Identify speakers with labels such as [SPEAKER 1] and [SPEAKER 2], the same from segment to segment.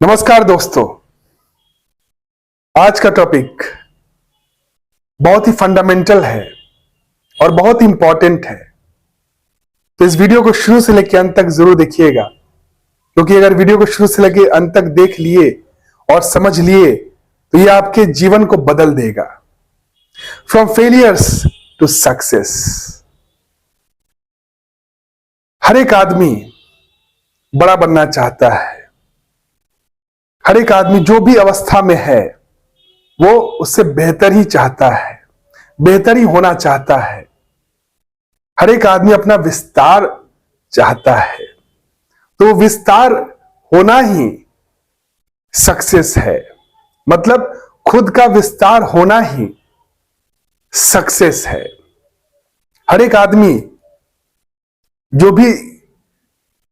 [SPEAKER 1] नमस्कार दोस्तों। आज का टॉपिक बहुत ही फंडामेंटल है और बहुत ही इंपॉर्टेंट है, तो इस वीडियो को शुरू से लेकर अंत तक जरूर देखिएगा, क्योंकि अगर वीडियो को शुरू से लेकर अंत तक देख लिए और समझ लिए तो यह आपके जीवन को बदल देगा। From failures to success. हर एक आदमी बड़ा बनना चाहता है। हर एक आदमी जो भी अवस्था में है वो उससे बेहतर ही चाहता है, बेहतर ही होना चाहता है। हर एक आदमी अपना विस्तार चाहता है, तो विस्तार होना ही सक्सेस है। मतलब खुद का विस्तार होना ही सक्सेस है। हर एक आदमी जो भी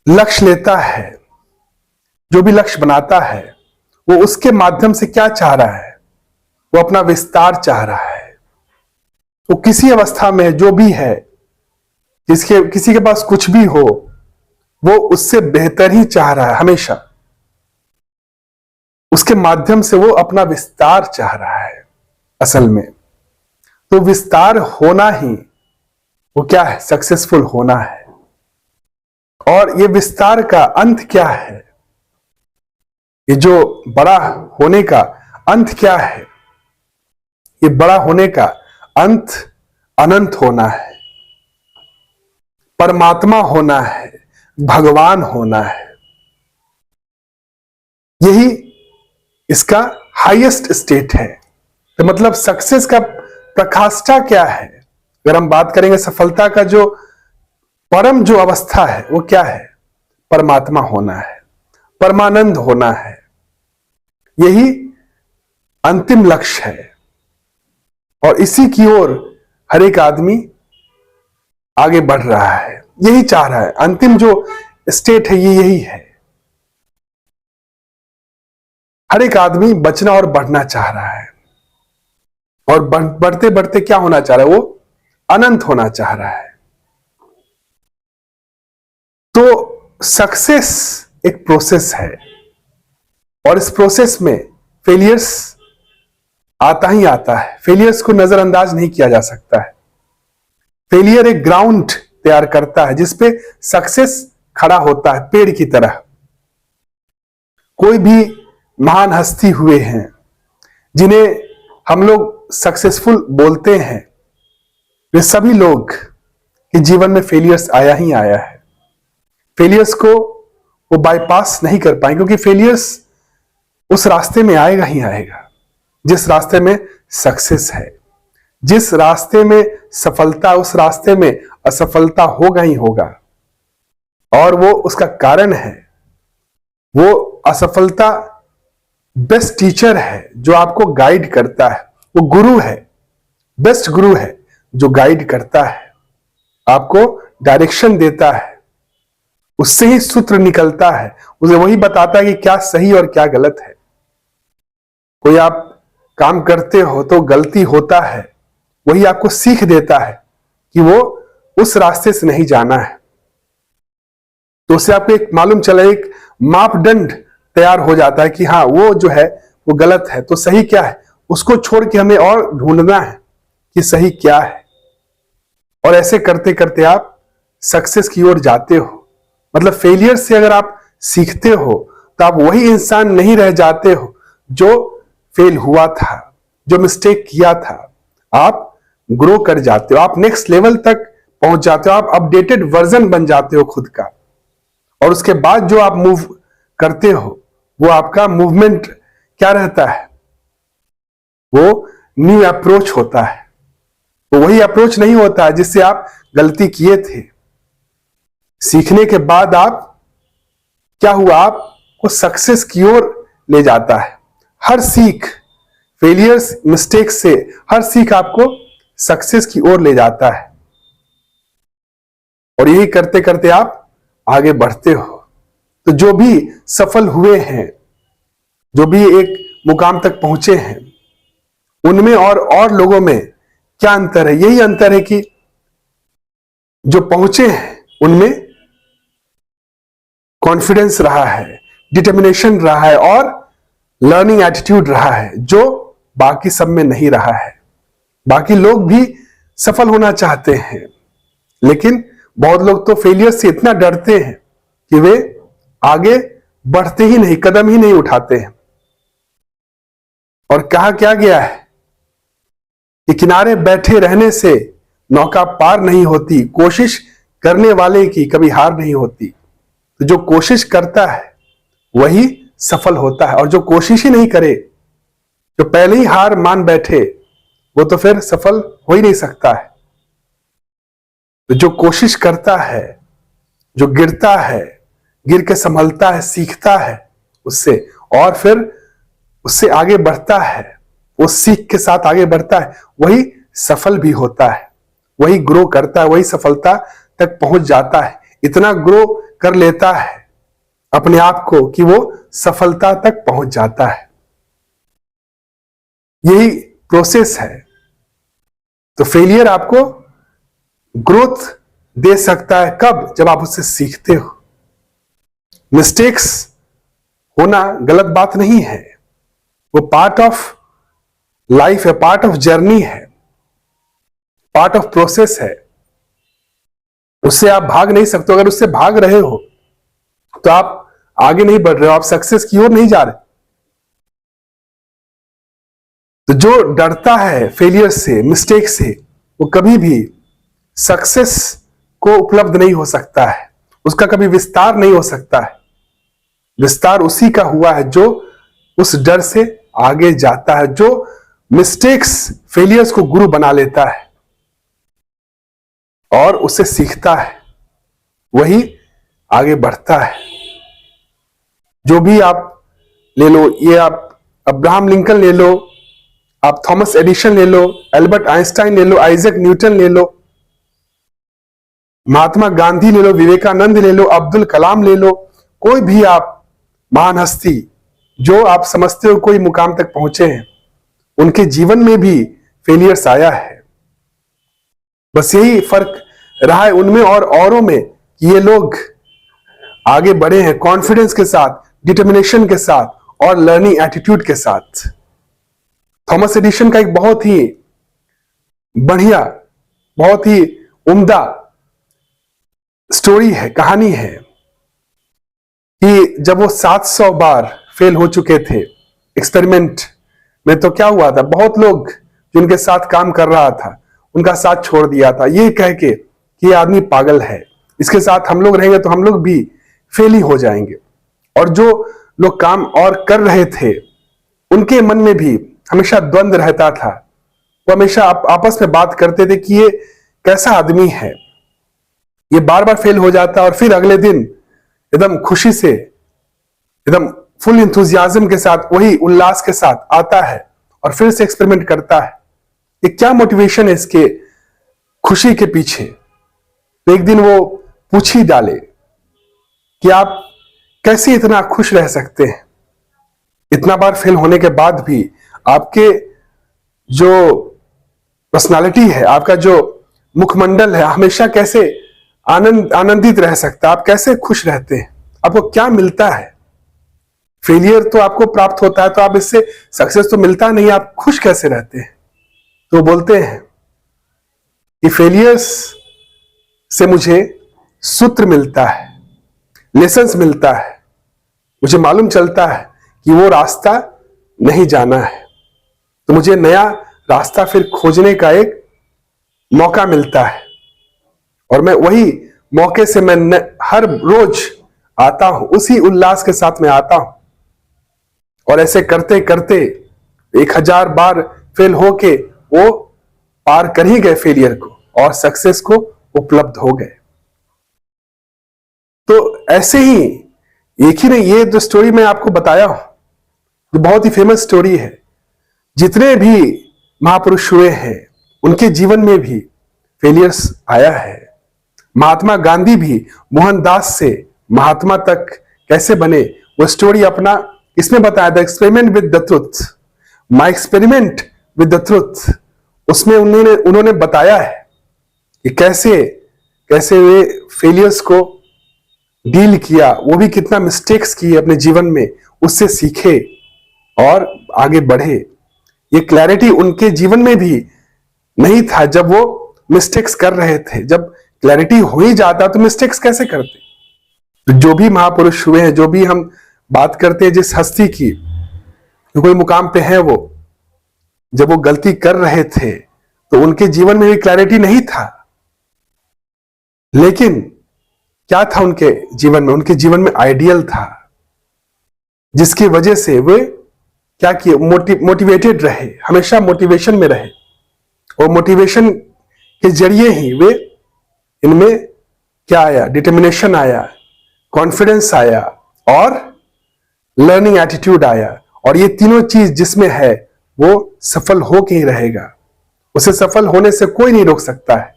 [SPEAKER 1] लक्ष्य लेता है, जो भी लक्ष्य बनाता है, वो उसके माध्यम से क्या चाह रहा है? वो अपना विस्तार चाह रहा है। वो किसी अवस्था में जो भी है, किसी के पास कुछ भी हो, वो उससे बेहतर ही चाह रहा है। हमेशा उसके माध्यम से वो अपना विस्तार चाह रहा है असल में। तो विस्तार होना ही वो क्या है? सक्सेसफुल होना है। और ये विस्तार का अंत क्या है? ये जो बड़ा होने का अंत क्या है? ये बड़ा होने का अंत अनंत होना है, परमात्मा होना है, भगवान होना है। यही इसका हाईएस्ट स्टेट है। तो मतलब सक्सेस का प्रकाष्ठा क्या है? अगर हम बात करेंगे सफलता का जो परम जो अवस्था है वो क्या है? परमात्मा होना है, परमानंद होना है। यही अंतिम लक्ष्य है और इसी की ओर हर एक आदमी आगे बढ़ रहा है, यही चाह रहा है। अंतिम जो स्टेट है ये यही है। हर एक आदमी बचना और बढ़ना चाह रहा है, और बढ़ते बढ़ते क्या होना चाह रहा है? वो अनंत होना चाह रहा है। तो सक्सेस एक प्रोसेस है, और इस प्रोसेस में फेलियर्स आता ही आता है। फेलियर्स को नजरअंदाज नहीं किया जा सकता है। फेलियर एक ग्राउंड तैयार करता है जिसपे सक्सेस खड़ा होता है, पेड़ की तरह। कोई भी महान हस्ती हुए हैं जिन्हें हम लोग सक्सेसफुल बोलते हैं, वे सभी लोग के जीवन में फेलियर्स आया ही आया है। फेलियर्स को वो बाईपास नहीं कर पाए, क्योंकि फेलियर्स उस रास्ते में आएगा ही आएगा जिस रास्ते में सक्सेस है। जिस रास्ते में सफलता, उस रास्ते में असफलता होगा ही होगा। और वो उसका कारण है, वो असफलता बेस्ट टीचर है जो आपको गाइड करता है। वो गुरु है, बेस्ट गुरु है जो गाइड करता है, आपको डायरेक्शन देता है। उससे ही सूत्र निकलता है, उसे वही बताता है कि क्या सही और क्या गलत है। कोई आप काम करते हो तो गलती होता है, वही आपको सीख देता है कि वो उस रास्ते से नहीं जाना है। तो उससे आपको एक मालूम चला, एक मापदंड तैयार हो जाता है कि हाँ वो जो है वो गलत है, तो सही क्या है उसको छोड़ के हमें और ढूंढना है कि सही क्या है। और ऐसे करते करते आप सक्सेस की ओर जाते हो। मतलब फेलियर से अगर आप सीखते हो तो आप वही इंसान नहीं रह जाते हो जो फेल हुआ था, जो मिस्टेक किया था। आप ग्रो कर जाते हो, आप नेक्स्ट लेवल तक पहुंच जाते हो, आप अपडेटेड वर्जन बन जाते हो खुद का। और उसके बाद जो आप मूव करते हो वो आपका मूवमेंट क्या रहता है? वो न्यू अप्रोच होता है। वो वही अप्रोच नहीं होता है जिससे आप गलती किए थे। सीखने के बाद आप क्या हुआ? आपको सक्सेस की ओर ले जाता है। हर सीख, फेलियर्स, मिस्टेक से हर सीख आपको सक्सेस की ओर ले जाता है। और यही करते करते आप आगे बढ़ते हो। तो जो भी सफल हुए हैं, जो भी एक मुकाम तक पहुंचे हैं, उनमें और लोगों में क्या अंतर है? यही अंतर है कि जो पहुंचे हैं उनमें कॉन्फिडेंस रहा है, डिटर्मिनेशन रहा है और लर्निंग एटीट्यूड रहा है, जो बाकी सब में नहीं रहा है। बाकी लोग भी सफल होना चाहते हैं, लेकिन बहुत लोग तो फेलियर से इतना डरते हैं कि वे आगे बढ़ते ही नहीं, कदम ही नहीं उठाते हैं। और कहा क्या गया है कि किनारे बैठे रहने से नौका पार नहीं होती, कोशिश करने वाले की कभी हार नहीं होती। तो जो कोशिश करता है वही सफल होता है, और जो कोशिश ही नहीं करे, जो पहले ही हार मान बैठे, वो तो फिर सफल हो ही नहीं सकता है। तो जो कोशिश करता है, जो गिरता है, गिर के संभलता है, सीखता है उससे, और फिर उससे आगे बढ़ता है, वो सीख के साथ आगे बढ़ता है, वही सफल भी होता है, वही ग्रो करता है, वही सफलता तक पहुंच जाता है। इतना ग्रो कर लेता है अपने आप को कि वो सफलता तक पहुंच जाता है। यही प्रोसेस है। तो फेलियर आपको ग्रोथ दे सकता है कब? जब आप उससे सीखते हो। मिस्टेक्स होना गलत बात नहीं है, वो पार्ट ऑफ लाइफ है, पार्ट ऑफ जर्नी है, पार्ट ऑफ प्रोसेस है। उससे आप भाग नहीं सकते। अगर उससे भाग रहे हो तो आप आगे नहीं बढ़ रहे हो, आप सक्सेस की ओर नहीं जा रहे। तो जो डरता है फेलियर से, मिस्टेक से, वो कभी भी सक्सेस को उपलब्ध नहीं हो सकता है, उसका कभी विस्तार नहीं हो सकता है। विस्तार उसी का हुआ है जो उस डर से आगे जाता है, जो मिस्टेक्स, फेलियर्स को गुरु बना लेता है और उससे सीखता है, वही आगे बढ़ता है। जो भी आप ले लो, ये आप अब्राहम लिंकन ले लो, आप थॉमस एडिसन ले लो, एल्बर्ट आइंस्टाइन ले लो, आइजैक न्यूटन ले लो, महात्मा गांधी ले लो, विवेकानंद ले लो, अब्दुल कलाम ले लो, कोई भी आप महान हस्ती जो आप समझते हो कोई मुकाम तक पहुंचे हैं, उनके जीवन में भी फेलियर्स आया है। बस यही फर्क रहा है उनमें और औरों में कि ये लोग आगे बढ़े हैं कॉन्फिडेंस के साथ, डिटर्मिनेशन के साथ और लर्निंग एटीट्यूड के साथ। थॉमस एडिसन का एक बहुत ही बढ़िया, बहुत ही उम्दा स्टोरी है, कहानी है कि जब वो 700 बार फेल हो चुके थे एक्सपेरिमेंट में, तो क्या हुआ था, बहुत लोग जिनके साथ काम कर रहा था उनका साथ छोड़ दिया था, ये कह के कि ये आदमी पागल है, इसके साथ हम लोग रहेंगे तो हम लोग भी फेल ही हो जाएंगे। और जो लोग काम और कर रहे थे उनके मन में भी हमेशा द्वंद्व रहता था। वो हमेशा आपस में बात करते थे कि ये कैसा आदमी है, ये बार बार फेल हो जाता और फिर अगले दिन एकदम खुशी से, एकदम फुल इंथुजियाज्म के साथ, वही उल्लास के साथ आता है और फिर से एक्सपेरिमेंट करता है। ये क्या मोटिवेशन है इसके खुशी के पीछे? तो एक दिन वो पूछ ही डाले कि आप कैसे इतना खुश रह सकते हैं, इतना बार फेल होने के बाद भी आपके जो पर्सनालिटी है, आपका जो मुखमंडल है, हमेशा कैसे आनंदित रह सकता है, आप कैसे खुश रहते हैं, आपको क्या मिलता है? फेलियर तो आपको प्राप्त होता है तो आप इससे सक्सेस तो मिलता नहीं, आप खुश कैसे रहते हैं? तो बोलते हैं कि फेलियर्स से मुझे सूत्र मिलता है, लेसन्स मिलता है, मुझे मालूम चलता है कि वो रास्ता नहीं जाना है, तो मुझे नया रास्ता फिर खोजने का एक मौका मिलता है, और मैं वही मौके से मैं हर रोज आता हूं, उसी उल्लास के साथ मैं आता हूं, और ऐसे करते करते 1000 बार फेल होके वो पार कर ही गए फेलियर को और सक्सेस को उपलब्ध हो गए। तो ऐसे ही एक ही नहीं, ये जो स्टोरी मैं आपको बताया हूं, जो बहुत ही फेमस स्टोरी है, जितने भी महापुरुष हुए हैं उनके जीवन में भी फेलियर्स आया है। महात्मा गांधी भी मोहनदास से महात्मा तक कैसे बने, वो स्टोरी अपना इसमें बताया, the experiment with the truth, my experiment with the truth. उसमें उन्होंने बताया है कि कैसे कैसे वे फेलियर्स को डील किया, वो भी कितना मिस्टेक्स किए अपने जीवन में, उससे सीखे और आगे बढ़े। ये क्लैरिटी उनके जीवन में भी नहीं था जब वो मिस्टेक्स कर रहे थे। जब क्लैरिटी हो ही जाता तो मिस्टेक्स कैसे करते। तो जो भी महापुरुष हुए हैं, जो भी हम बात करते हैं जिस हस्ती की, जो कोई मुकाम पे है, वो जब वो गलती कर रहे थे तो उनके जीवन में भी क्लैरिटी नहीं था। लेकिन क्या था उनके जीवन में? उनके जीवन में आइडियल था, जिसकी वजह से वे क्या किए, मोटिवेटेड रहे, हमेशा मोटिवेशन में रहे। और मोटिवेशन के जरिए ही वे, इनमें क्या आया, डिटर्मिनेशन आया, कॉन्फिडेंस आया और लर्निंग एटीट्यूड आया। और ये तीनों चीज जिसमें है वो सफल हो के ही रहेगा, उसे सफल होने से कोई नहीं रोक सकता है।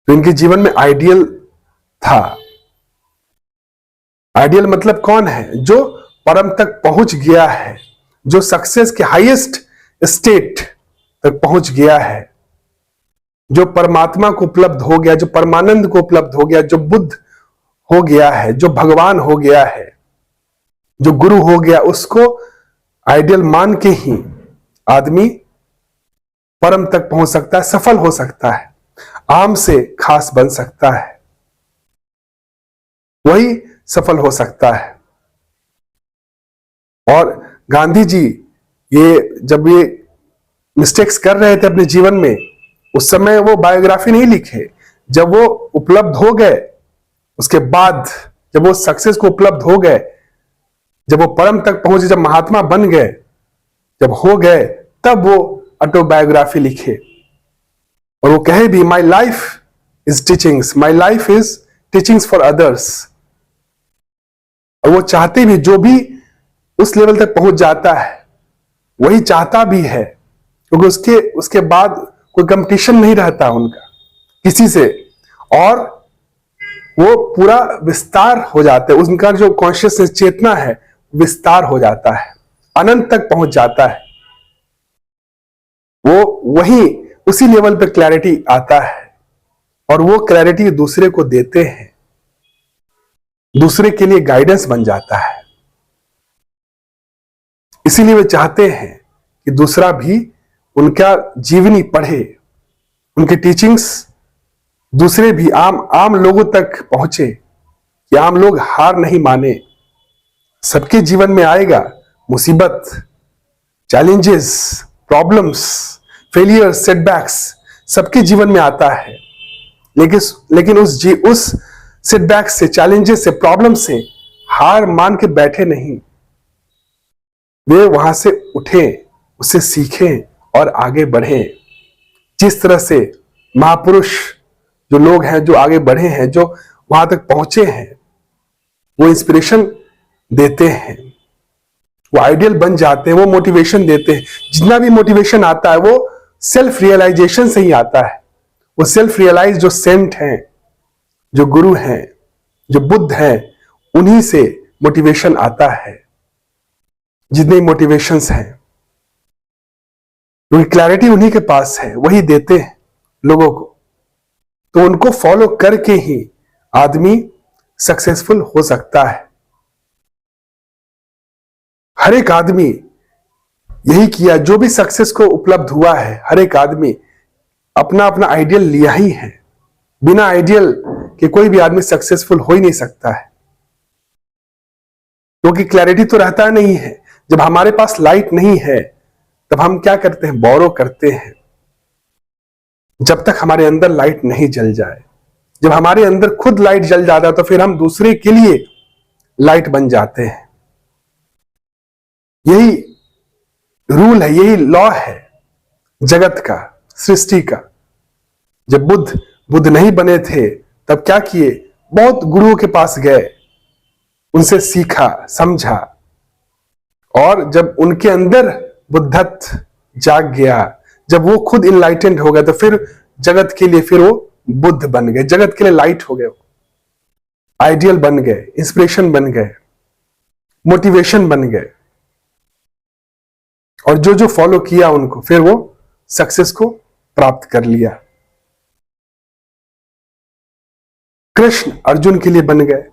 [SPEAKER 1] तो इनके जीवन में आइडियल था। आइडियल मतलब कौन है? जो परम तक पहुंच गया है, जो सक्सेस के हाईएस्ट स्टेट तक पहुंच गया है, जो परमात्मा को उपलब्ध हो गया, जो परमानंद को उपलब्ध हो गया, जो बुद्ध हो गया है, जो भगवान हो गया है, जो गुरु हो गया, उसको आइडियल मान के ही आदमी परम तक पहुंच सकता है, सफल हो सकता है, आम से खास बन सकता है, वही सफल हो सकता है। और गांधी जी जब ये मिस्टेक्स कर रहे थे अपने जीवन में, उस समय वो बायोग्राफी नहीं लिखे। जब वो उपलब्ध हो गए, उसके बाद जब वो सक्सेस को उपलब्ध हो गए, जब वो परम तक पहुंचे, जब महात्मा बन गए, जब हो गए, तब वो ऑटोबायोग्राफी लिखे। और वो कहे भी, my life is teachings, my life is teachings for others. और वो चाहते भी, जो भी उस लेवल तक पहुंच जाता है वही चाहता भी है, क्योंकि उसके बाद कोई कंपटीशन नहीं रहता उनका किसी से, और वो पूरा विस्तार हो जाता है। उनका जो कॉन्शियसनेस, चेतना है, विस्तार हो जाता है, अनंत तक पहुंच जाता है। वो वही उसी लेवल पे क्लैरिटी आता है, और वो क्लैरिटी दूसरे को देते हैं, दूसरे के लिए गाइडेंस बन जाता है। इसीलिए वे चाहते हैं कि दूसरा भी उनका जीवनी पढ़े, उनके टीचिंग्स दूसरे भी आम लोगों तक पहुंचे, कि आम लोग हार नहीं माने। सबके जीवन में आएगा मुसीबत, चैलेंजेस, प्रॉब्लम्स, फेलियर, सेटबैक्स, सबके जीवन में आता है। लेकिन उस सेटबैक से, चैलेंजेस से, प्रॉब्लम से हार मान के बैठे नहीं, वे वहां से उठें, उससे सीखें और आगे बढ़ें। जिस तरह से महापुरुष जो लोग हैं, जो आगे बढ़े हैं, जो वहां तक पहुंचे हैं, वो इंस्पिरेशन देते हैं, वो आइडियल बन जाते हैं, वो मोटिवेशन देते हैं। जितना भी मोटिवेशन आता है वो सेल्फ रियलाइजेशन से ही आता है। वो सेल्फ रियलाइज जो सेंट हैं, जो गुरु हैं, जो बुद्ध हैं, उन्हीं से मोटिवेशन आता है। जितने मोटिवेशंस हैं, क्योंकि क्लैरिटी उन्हीं के पास है, वही देते हैं लोगों को। तो उनको फॉलो करके ही आदमी सक्सेसफुल हो सकता है। हर एक आदमी यही किया, जो भी सक्सेस को उपलब्ध हुआ है, हर एक आदमी अपना अपना आइडियल लिया ही है। बिना आइडियल के कोई भी आदमी सक्सेसफुल हो ही नहीं सकता है, क्योंकि क्लैरिटी तो रहता नहीं है। जब हमारे पास लाइट नहीं है, तब हम क्या करते हैं? बोरो करते हैं, जब तक हमारे अंदर लाइट नहीं जल जाए। जब हमारे अंदर खुद लाइट जल जाता है, तो फिर हम दूसरे के लिए लाइट बन जाते हैं। यही रूल है, यही लॉ है जगत का, सृष्टि का। जब बुद्ध नहीं बने थे, तब क्या किए? बहुत गुरुओं के पास गए, उनसे सीखा, समझा, और जब उनके अंदर बुद्धत्व जाग गया, जब वो खुद इनलाइटेंड हो गए, तो फिर जगत के लिए फिर वो बुद्ध बन गए, जगत के लिए लाइट हो गए, आइडियल बन गए, इंस्पिरेशन बन गए, मोटिवेशन बन गए। और जो जो फॉलो किया उनको, फिर वो सक्सेस को प्राप्त कर लिया। कृष्ण अर्जुन के लिए बन गए,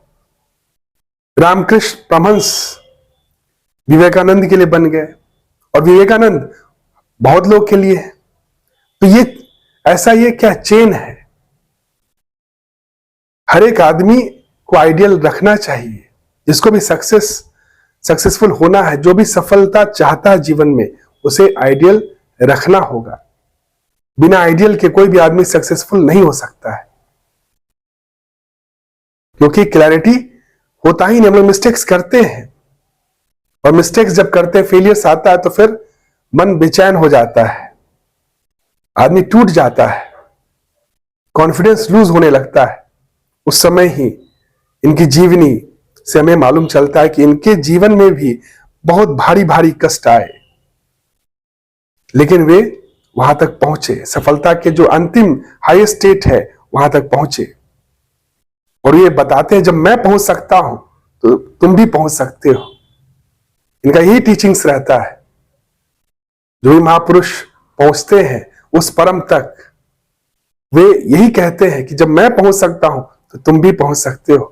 [SPEAKER 1] रामकृष्ण परमहंस विवेकानंद के लिए बन गए, और विवेकानंद बहुत लोग के लिए है। तो ये ऐसा ये क्या चेन है। हर एक आदमी को आइडियल रखना चाहिए, जिसको भी सक्सेसफुल होना है, जो भी सफलता चाहता है जीवन में, उसे आइडियल रखना होगा। बिना आइडियल के कोई भी आदमी सक्सेसफुल नहीं हो सकता है, क्योंकि क्लैरिटी होता ही नहीं। हम लोग मिस्टेक्स करते हैं, और मिस्टेक्स जब करते हैं, फेलियर्स आता है, तो फिर मन बेचैन हो जाता है, आदमी टूट जाता है, कॉन्फिडेंस लूज होने लगता है। उस समय ही इनकी जीवनी से हमें मालूम चलता है कि इनके जीवन में भी बहुत भारी भारी कष्ट आए, लेकिन वे वहां तक पहुंचे, सफलता के जो अंतिम हाईएस्ट स्टेट है वहां तक पहुंचे। और ये बताते हैं जब मैं पहुंच सकता हूं तो तुम भी पहुंच सकते हो। इनका यही टीचिंग्स रहता है। जो भी महापुरुष पहुंचते हैं उस परम तक, वे यही कहते हैं कि जब मैं पहुंच सकता हूं तो तुम भी पहुंच सकते हो।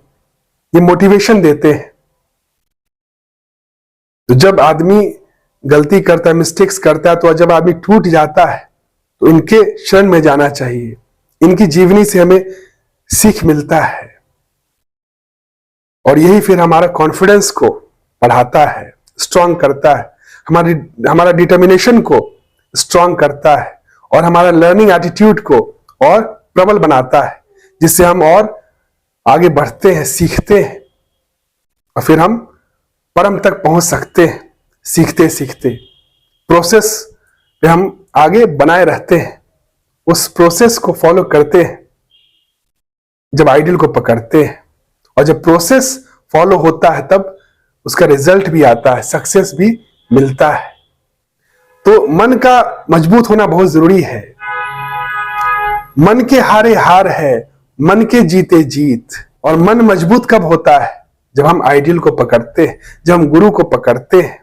[SPEAKER 1] ये मोटिवेशन देते हैं। तो जब आदमी गलती करता है, मिस्टेक्स करता है, तो जब आदमी टूट जाता है तो इनके शरण में जाना चाहिए। इनकी जीवनी से हमें सीख मिलता है, और यही फिर हमारा कॉन्फिडेंस को बढ़ाता है, स्ट्रांग करता है, हमारा डिटर्मिनेशन को स्ट्रांग करता है, और हमारा लर्निंग एटीट्यूड को और प्रबल बनाता है, जिससे हम और आगे बढ़ते हैं, सीखते हैं, और फिर हम परम तक पहुंच सकते हैं। सीखते सीखते प्रोसेस पे हम आगे बनाए रहते हैं, उस प्रोसेस को फॉलो करते हैं, जब आइडियल को पकड़ते हैं। और जब प्रोसेस फॉलो होता है तब उसका रिजल्ट भी आता है, सक्सेस भी मिलता है। तो मन का मजबूत होना बहुत जरूरी है। मन के हारे हार है, मन के जीते जीत। और मन मजबूत कब होता है? जब हम आइडियल को पकड़ते हैं, जब हम गुरु को पकड़ते हैं।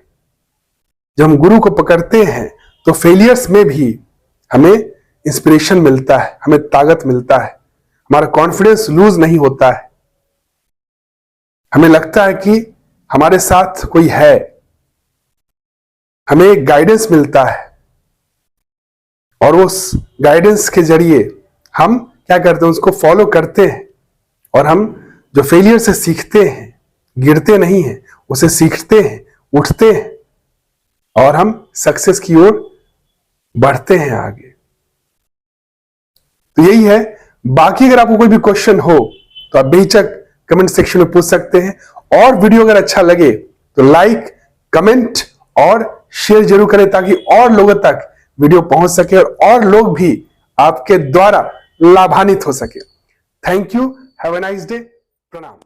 [SPEAKER 1] जब हम गुरु को पकड़ते हैं तो फेलियर्स में भी हमें इंस्पिरेशन मिलता है, हमें ताकत मिलता है, हमारा कॉन्फिडेंस लूज नहीं होता है। हमें लगता है कि हमारे साथ कोई है, हमें एक गाइडेंस मिलता है, और उस गाइडेंस के जरिए हम क्या करते हैं, उसको फॉलो करते हैं, और हम जो फेलियर से सीखते हैं, गिरते नहीं हैं, उसे सीखते हैं, उठते हैं, और हम सक्सेस की ओर बढ़ते हैं आगे। तो यही है। बाकी अगर आपको कोई भी क्वेश्चन हो तो आप बेहिचक कमेंट सेक्शन में पूछ सकते हैं। और वीडियो अगर अच्छा लगे तो लाइक, कमेंट और शेयर जरूर करें, ताकि और लोगों तक वीडियो पहुंच सके और लोग भी आपके द्वारा लाभान्वित हो सके। Thank you. Have a nice day. प्रणाम।